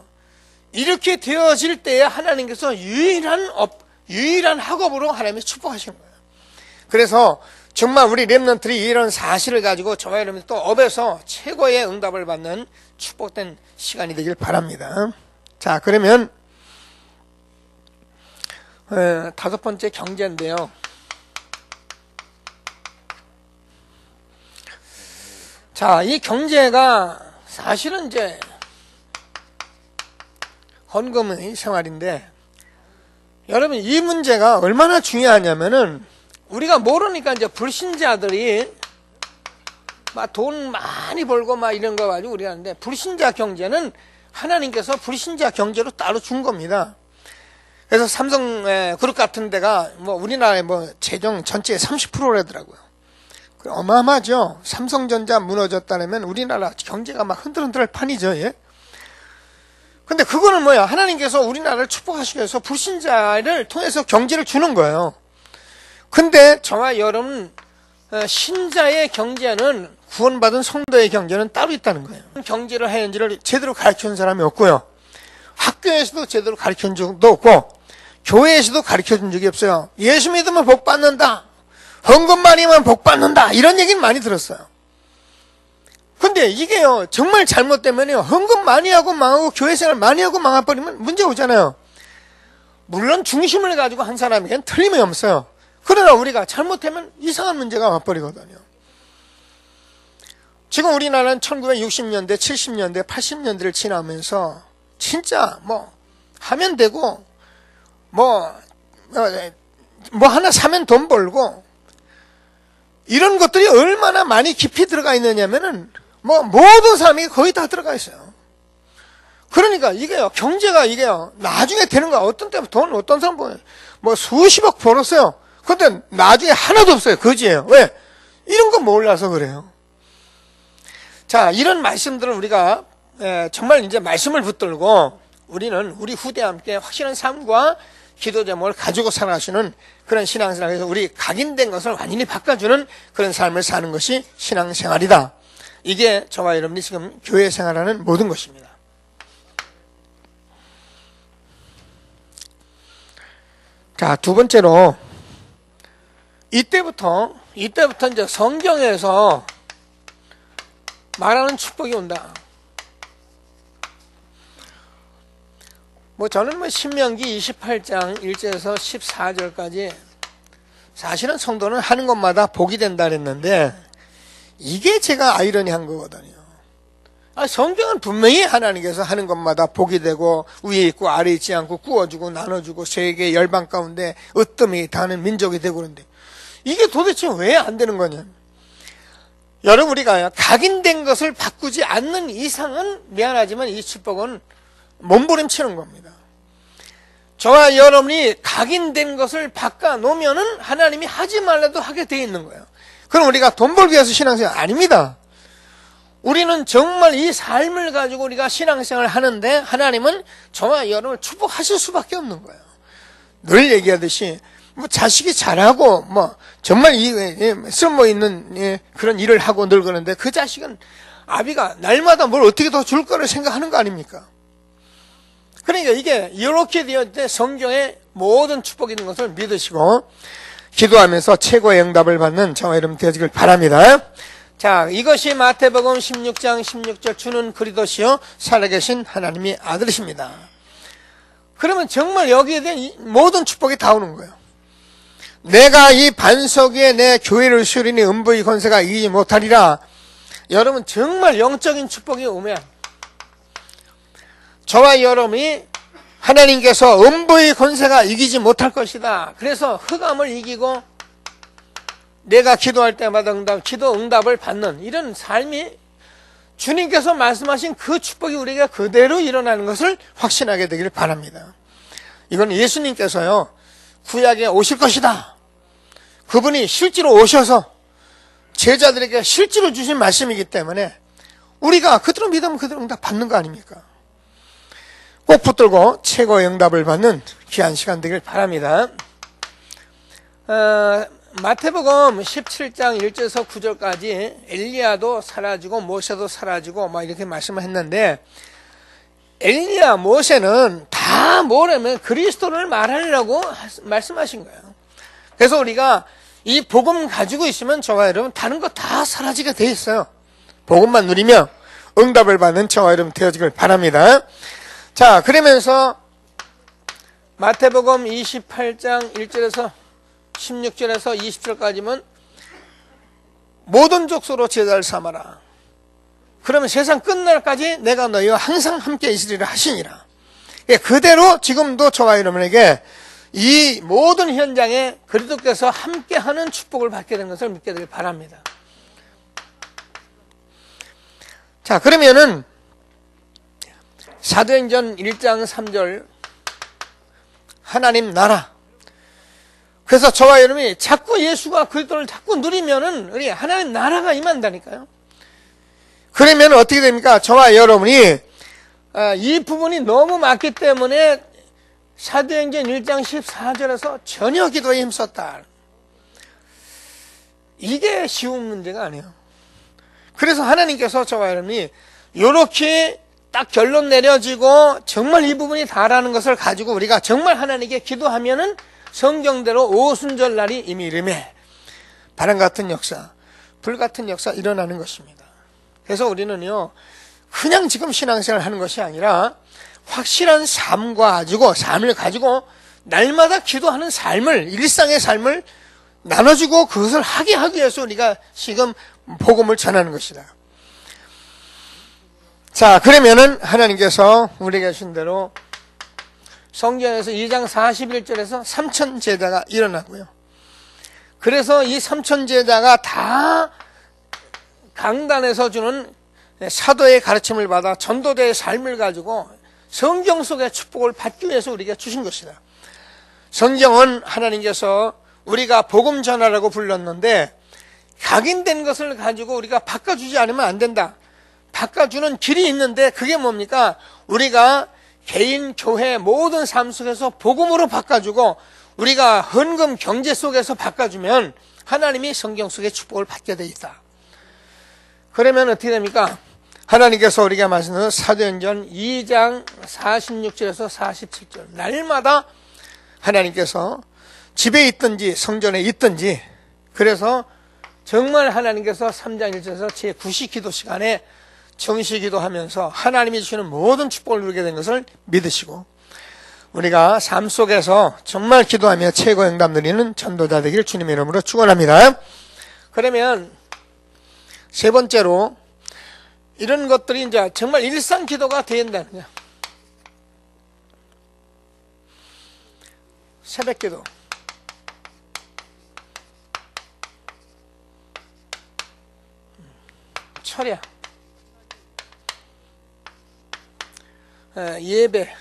이렇게 되어질 때에 하나님께서 유일한 학업으로 하나님이 축복하시는 거예요. 그래서 정말 우리 렘넌트들이 이런 사실을 가지고 저와 여러분 또 업에서 최고의 응답을 받는 축복된 시간이 되길 바랍니다. 자, 그러면 5번째 경제인데요. 자, 이 경제가 사실은 이제 헌금의 생활인데 여러분 이 문제가 얼마나 중요하냐면은 우리가 모르니까 이제 불신자들이 막 돈 많이 벌고 막 이런 거 가지고 우리가 하는데 불신자 경제는 하나님께서 불신자 경제로 따로 준 겁니다. 그래서 삼성 그룹 같은 데가 뭐 우리나라의 뭐 재정 전체의 30%라더라고요. 어마어마하죠. 삼성전자 무너졌다면 우리나라 경제가 막 흔들흔들할 판이죠. 예? 근데 그거는 뭐야? 하나님께서 우리나라를 축복하시기 위해서 불신자를 통해서 경제를 주는 거예요. 근데 저와 여러분 신자의 경제는 구원받은 성도의 경제는 따로 있다는 거예요. 경제를 하는지를 제대로 가르쳐준 사람이 없고요. 학교에서도 제대로 가르쳐준 적도 없고 교회에서도 가르쳐준 적이 없어요. 예수 믿으면 복 받는다. 헌금 많이 하면 복 받는다. 이런 얘기는 많이 들었어요. 근데 이게요 정말 잘못되면요 헌금 많이 하고 망하고 교회생활 많이 하고 망해버리면 문제 오잖아요. 물론 중심을 가지고 한 사람에겐 틀림이 없어요. 그러나 우리가 잘못하면 이상한 문제가 와버리거든요. 지금 우리나라는 1960년대, 70년대, 80년대를 지나면서 진짜 뭐 하면 되고 뭐 하나 사면 돈 벌고 이런 것들이 얼마나 많이 깊이 들어가 있느냐면은 뭐 모든 사람이 거의 다 들어가 있어요. 그러니까 이게요 경제가 이게요 나중에 되는 거야. 어떤 때 돈 어떤 사람 보면 뭐 수십억 벌었어요. 근데 나중에 하나도 없어요. 거지예요. 왜? 이런 거 몰라서 그래요. 자, 이런 말씀들을 우리가 정말 이제 말씀을 붙들고 우리는 우리 후대와 함께 확실한 삶과 기도 제목을 가지고 살아가시는 그런 신앙생활에서 우리 각인된 것을 완전히 바꿔주는 그런 삶을 사는 것이 신앙생활이다. 이게 저와 여러분이 지금 교회 생활하는 모든 것입니다. 자, 두 번째로 이때부터 이제 성경에서 말하는 축복이 온다. 저는 신명기 28장 1절에서 14절까지 사실은 성도는 하는 것마다 복이 된다 그랬는데 이게 제가 아이러니한 거거든요. 성경은 분명히 하나님께서 하는 것마다 복이 되고 위에 있고 아래 있지 않고 구워주고 나눠주고 세계 열방 가운데 으뜸이 다는 민족이 되고 그런데 이게 도대체 왜 안 되는 거냐. 여러분 우리가 각인된 것을 바꾸지 않는 이상은 미안하지만 이 축복은 몸부림치는 겁니다. 저와 여러분이 각인된 것을 바꿔놓으면은 하나님이 하지 말라도 하게 돼 있는 거예요. 그럼 우리가 돈 벌기 위해서 신앙생활 아닙니다. 우리는 정말 이 삶을 가지고 우리가 신앙생활을 하는데 하나님은 저와 여러분을 축복하실 수밖에 없는 거예요. 늘 얘기하듯이 자식이 잘하고 정말 쓸모있는 그런 일을 하고 늙었는데 그 자식은 아비가 날마다 뭘 어떻게 더 줄 거를 생각하는 거 아닙니까? 그러니까 이게 이렇게 되었을 때 성경에 모든 축복이 있는 것을 믿으시고 기도하면서 최고의 응답을 받는 저와 여러분 되시길 바랍니다. 자, 이것이 마태복음 16장 16절 주는 그리스도시요 살아계신 하나님의 아들이십니다. 그러면 정말 여기에 대한 모든 축복이 다 오는 거예요. 내가 이 반석 위에 내 교회를 세우리니 음부의 권세가 이기지 못하리라. 여러분 정말 영적인 축복이 오면 저와 여러분이 하나님께서 음부의 권세가 이기지 못할 것이다. 그래서 흑암을 이기고 내가 기도할 때마다 기도 응답을 받는 이런 삶이 주님께서 말씀하신 그 축복이 우리가 그대로 일어나는 것을 확신하게 되기를 바랍니다. 이건 예수님께서요 구약에 오실 것이다. 그분이 실제로 오셔서 제자들에게 실제로 주신 말씀이기 때문에 우리가 그대로 믿으면 그대로 응답 받는 거 아닙니까? 꼭 붙들고 최고의 응답을 받는 귀한 시간 되길 바랍니다. 마태복음 17장 1절에서 9절까지 엘리야도 사라지고 모세도 사라지고 이렇게 말씀을 했는데 엘리야 모세는 다 뭐라면 그리스도를 말하려고 말씀하신 거예요. 그래서 우리가 이 복음 가지고 있으면 저와 여러분 다른 거 다 사라지게 돼 있어요. 복음만 누리며 응답을 받는 저와 여러분 되어지길 바랍니다. 자, 그러면서 마태복음 28장 1절에서 16절에서 20절까지는 모든 족속으로 제자를 삼아라. 그러면 세상 끝날까지 내가 너희와 항상 함께 있으리라 하시니라. 그대로 지금도 저와 여러분에게 이 모든 현장에 그리스도께서 함께하는 축복을 받게 된 것을 믿게 되길 바랍니다. 자, 그러면은 사도행전 1장 3절 하나님 나라. 그래서 저와 여러분이 자꾸 예수가 그리스도를 자꾸 누리면은 우리 하나님 나라가 임한다니까요. 그러면 어떻게 됩니까? 저와 여러분이 이 부분이 너무 많기 때문에 사도행전 1장 14절에서 전혀 기도에 힘썼다. 이게 쉬운 문제가 아니에요. 그래서 하나님께서 저와 여러분이 이렇게 딱 결론 내려지고 정말 이 부분이 다라는 것을 가지고 우리가 정말 하나님께 기도하면은 성경대로 오순절 날이 이미 이름에 바람 같은 역사, 불 같은 역사 일어나는 것입니다. 그래서 우리는요 그냥 지금 신앙생활 하는 것이 아니라 확실한 삶을 가지고 날마다 기도하는 삶을, 일상의 삶을 나눠주고 그것을 하게 하기 위해서 우리가 지금 복음을 전하는 것이다. 자, 그러면은 하나님께서 우리에게 주신 대로 성경에서 2장 41절에서 3천 제자가 일어나고요. 그래서 이 3천 제자가 다 강단에서 주는 사도의 가르침을 받아 전도자의 삶을 가지고 성경 속의 축복을 받기 위해서 우리에게 주신 것이다. 성경은 하나님께서 우리가 복음 전하라고 불렀는데 각인된 것을 가지고 우리가 바꿔주지 않으면 안 된다. 바꿔주는 길이 있는데 그게 뭡니까? 우리가 개인, 교회 모든 삶 속에서 복음으로 바꿔주고 우리가 헌금 경제 속에서 바꿔주면 하나님이 성경 속에 축복을 받게 돼 있다. 그러면 어떻게 됩니까? 하나님께서 우리가 말씀하신 사도행전 2장 46절에서 47절 날마다 하나님께서 집에 있든지 성전에 있든지 그래서 정말 하나님께서 3장 1절에서 제9시 기도 시간에 정시 기도하면서 하나님이 주시는 모든 축복을 누리게 된 것을 믿으시고 우리가 삶 속에서 정말 기도하며 최고 응답 누리는 전도자 되기를 주님의 이름으로 축원합니다. 그러면 세 번째로 이런 것들이 이제 정말 일상 기도가 된다는 거야. 새벽 기도. 철야. 예배.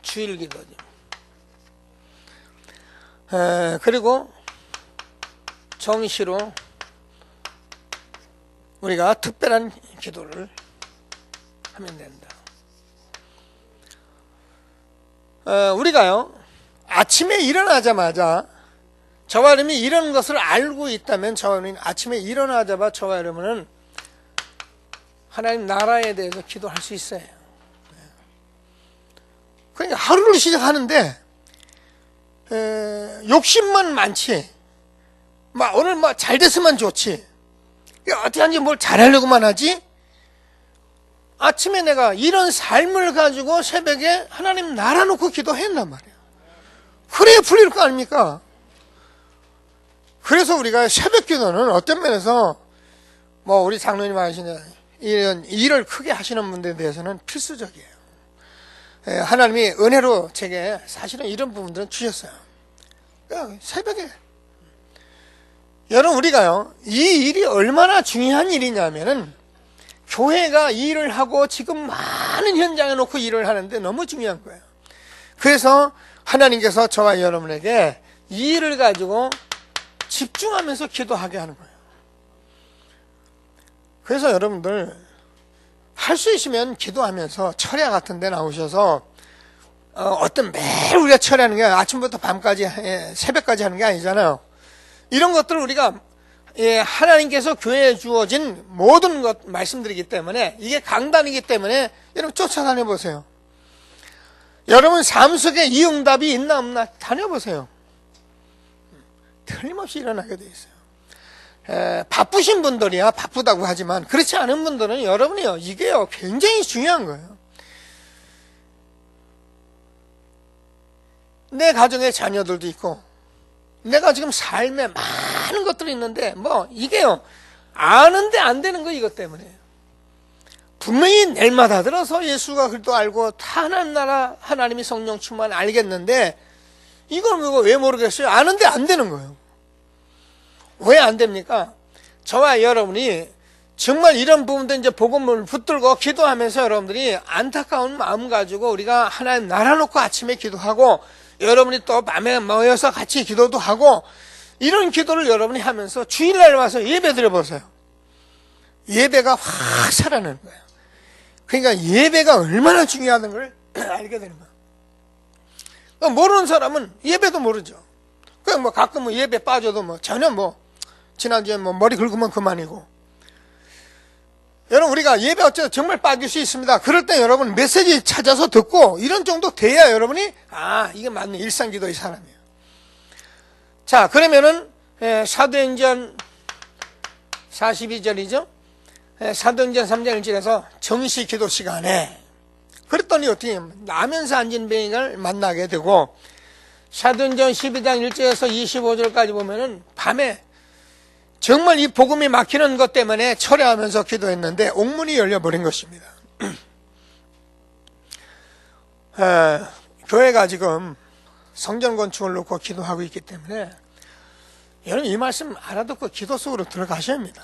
주일 기도죠. 그리고 정시로 우리가 특별한 기도를 하면 된다. 우리가요 아침에 일어나자마자 저와 여러분이 이런 것을 알고 있다면 저와 여러분이 아침에 일어나자마자 저와 여러분은 하나님 나라에 대해서 기도할 수 있어요. 그러니까 하루를 시작하는데 욕심만 많지 막 오늘 뭐 잘 됐으면 좋지 어떻게 하는지 뭘 잘하려고만 하지 아침에 내가 이런 삶을 가지고 새벽에 하나님 나라 놓고 기도했단 말이에요. 그래야 풀릴 거 아닙니까? 그래서 우리가 새벽 기도는 어떤 면에서 뭐 우리 장로님 하시는 이런 일을 크게 하시는 분들에 대해서는 필수적이에요. 하나님이 은혜로 제게 사실은 이런 부분들은 주셨어요. 새벽에 여러분 우리가요 이 일이 얼마나 중요한 일이냐면은 교회가 일을 하고 지금 많은 현장에 놓고 일을 하는데 너무 중요한 거예요. 그래서 하나님께서 저와 여러분에게 이 일을 가지고 집중하면서 기도하게 하는 거예요. 그래서 여러분들 할 수 있으면 기도하면서 철야 같은 데 나오셔서 어떤 매일 우리가 철야하는 게 아침부터 밤까지 새벽까지 하는 게 아니잖아요. 이런 것들을 우리가 하나님께서 교회에 주어진 모든 것 말씀드리기 때문에 이게 강단이기 때문에 여러분 쫓아다녀 보세요. 여러분 삶 속에 이 응답이 있나 없나 다녀보세요. 틀림없이 일어나게 돼 있어요. 바쁘신 분들이야 바쁘다고 하지만 그렇지 않은 분들은 여러분이요 이게요 굉장히 중요한 거예요. 내 가정에 자녀들도 있고 내가 지금 삶에 많은 것들이 있는데 뭐 이게요 아는데 안 되는 거 이것 때문에 분명히 내일마다 들어서 예수가 그리스도 알고 다 하나님 나라 하나님이 성령 충만 알겠는데 이걸 왜 모르겠어요? 아는데 안 되는 거예요. 왜 안 됩니까? 저와 여러분이 정말 이런 부분들 이제 복음을 붙들고 기도하면서 여러분들이 안타까운 마음 가지고 우리가 하나님 나라 놓고 아침에 기도하고 여러분이 또 밤에 모여서 같이 기도도 하고 이런 기도를 여러분이 하면서 주일날 와서 예배 드려보세요. 예배가 확 살아나는 거예요. 그러니까 예배가 얼마나 중요하다는 걸 알게 되는 거예요. 그러니까 모르는 사람은 예배도 모르죠. 그냥 뭐 가끔 뭐 예배 빠져도 뭐 전혀 뭐 지난주에 뭐 머리 긁으면 그만이고. 여러분 우리가 예배 어쩌다 정말 빠질 수 있습니다. 그럴 때 여러분 메시지 찾아서 듣고 이런 정도 돼야 여러분이 이게 맞는 일상기도의 사람이에요. 자 그러면은 사도행전 42절이죠. 사도행전 3장 1절에서 정시 기도 시간에 그랬더니 어떻게 나면서 앉은 뱅이를 만나게 되고 사도행전 12장 1절에서 25절까지 보면은 밤에 정말 이 복음이 막히는 것 때문에 철회하면서 기도했는데 옥문이 열려버린 것입니다. 교회가 지금 성전 건축을 놓고 기도하고 있기 때문에 여러분 이 말씀 알아듣고 기도 속으로 들어가셔야 합니다.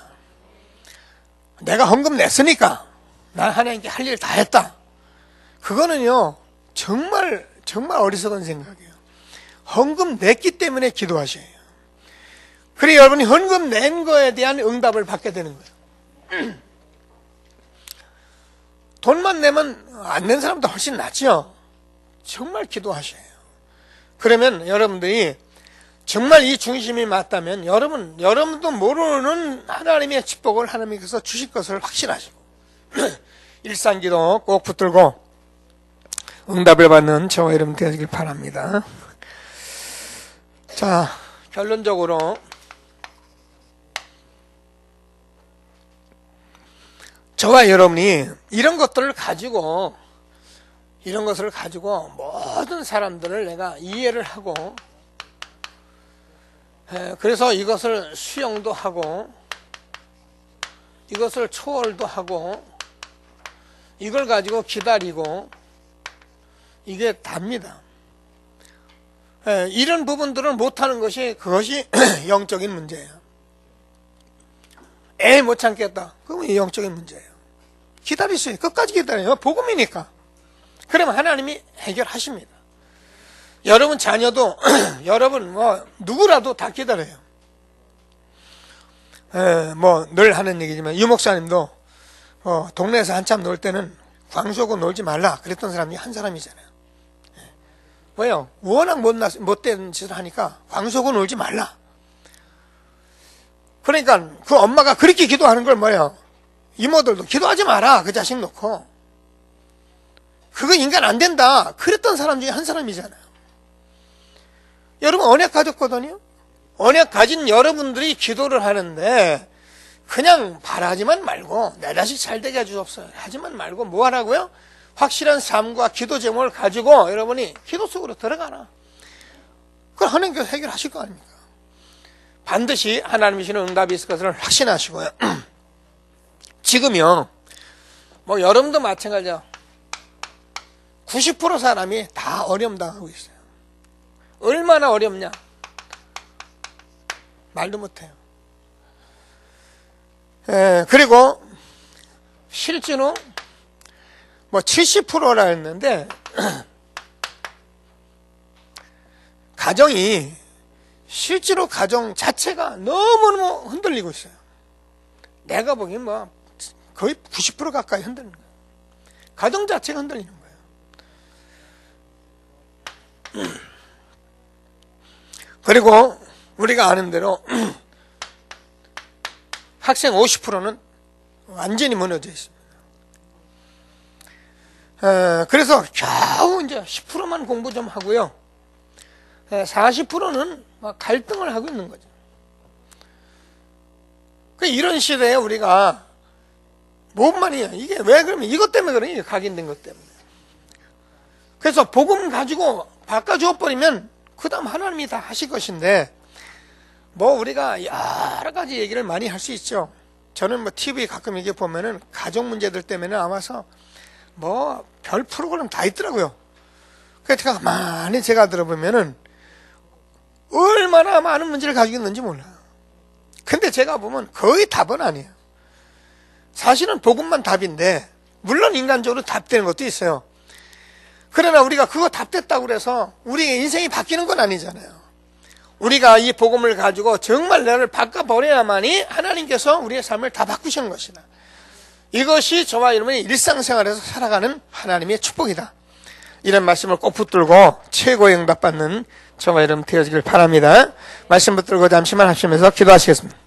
내가 헌금 냈으니까 난 하나님께 할 일 다 했다. 그거는요 정말 어리석은 생각이에요. 헌금 냈기 때문에 기도하셔야 해요. 그래 여러분이 헌금 낸 거에 대한 응답을 받게 되는 거예요. 돈만 내면 안 낸 사람도 훨씬 낫죠. 정말 기도하셔요. 그러면 여러분들이 정말 이 중심이 맞다면 여러분도 모르는 하나님의 축복을 하나님께서 주실 것을 확신하시고 일상기도 꼭 붙들고 응답을 받는 저와 여러분 되시길 바랍니다. 자, 결론적으로 저와 여러분이 이런 것을 가지고 모든 사람들을 내가 이해를 하고, 그래서 이것을 수용도 하고 이것을 초월도 하고 이걸 가지고 기다리고, 이게 답니다. 이런 부분들을 못하는 것이 그것이 영적인 문제예요. 못 참겠다. 그건 영적인 문제예요. 기다리세요. 끝까지 기다려요. 복음이니까. 그러면 하나님이 해결하십니다. 여러분 자녀도 여러분 누구라도 다 기다려요. 늘 하는 얘기지만 유 목사님도 동네에서 한참 놀 때는 광수하고 놀지 말라 그랬던 사람이 한 사람이잖아요. 왜요? 워낙 못된 짓을 하니까 광수하고 놀지 말라. 그러니까 그 엄마가 그렇게 기도하는 걸 뭐예요? 이모들도 기도하지 마라 그 자식 놓고. 그거 인간 안 된다 그랬던 사람 중에 한 사람이잖아요. 여러분 언약 가졌거든요. 언약 가진 여러분들이 기도를 하는데 그냥 바라지만 말고 내 자식 잘 되게 해주옵소서 하지만 말고 뭐 하라고요? 확실한 삶과 기도 제목을 가지고 여러분이 기도 속으로 들어가라. 그걸 하나님께서 해결하실 거 아닙니까? 반드시 하나님이 주시는 응답이 있을 것을 확신하시고요. 지금요 여러분도 마찬가지죠. 90% 사람이 다 어려움 당하고 있어요. 얼마나 어렵냐? 말도 못해요. 그리고 실제로 70%라 했는데 가정이 실제로 가정 자체가 너무너무 흔들리고 있어요. 내가 보기엔 거의 90% 가까이 흔들리는 거예요. 가정 자체가 흔들리는 거예요. 그리고 우리가 아는 대로 학생 50%는 완전히 무너져 있습니다. 그래서 겨우 이제 10%만 공부 좀 하고요. 40%는 갈등을 하고 있는 거죠. 이런 시대에 우리가 뭔 말이에요? 이게 왜 그러면 이것 때문에 그러니 각인된 것 때문에. 그래서 복음 가지고 바꿔줘 버리면 그 다음 하나님이 다 하실 것인데 우리가 여러 가지 얘기를 많이 할 수 있죠. 저는 TV 가끔 이게 보면은 가정 문제들 때문에 아마서 별 프로그램 다 있더라고요. 그래서 많이 제가 들어보면은 얼마나 많은 문제를 가지고 있는지 몰라요. 근데 제가 보면 거의 답은 아니에요. 사실은 복음만 답인데 물론 인간적으로 답되는 것도 있어요. 그러나 우리가 그거 답됐다고 그래서 우리의 인생이 바뀌는 건 아니잖아요. 우리가 이 복음을 가지고 정말 나를 바꿔버려야만이 하나님께서 우리의 삶을 다 바꾸시는 것이다. 이것이 저와 여러분이 일상생활에서 살아가는 하나님의 축복이다. 이런 말씀을 꼭 붙들고 최고의 응답받는 저와 여러분 되어지길 바랍니다. 말씀 붙들고 잠시만 하시면서 기도하시겠습니다.